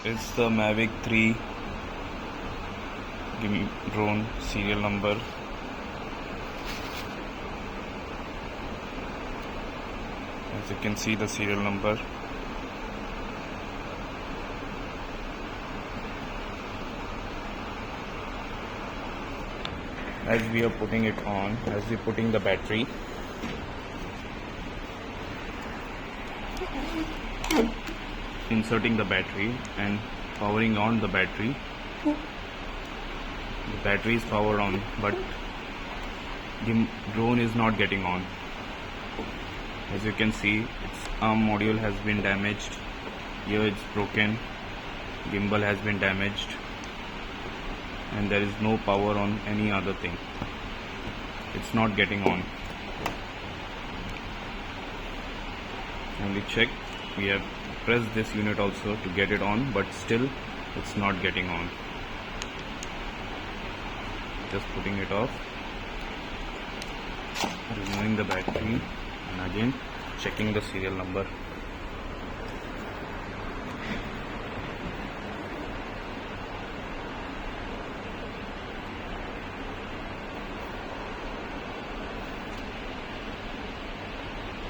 It's the Mavic 3 drone serial number. As you can see, the serial number. As we are putting it on, as we're putting the battery, inserting the battery and powering on the battery. The battery is powered on, but the drone is not getting on. As you can see, its arm module has been damaged. Here it's broken. Gimbal has been damaged, and there is no power on any other thing. It's not getting on. And we checked, we have pressed this unit also to get it on, but still it's not getting on. Just putting it off, removing the battery, and again checking the serial number.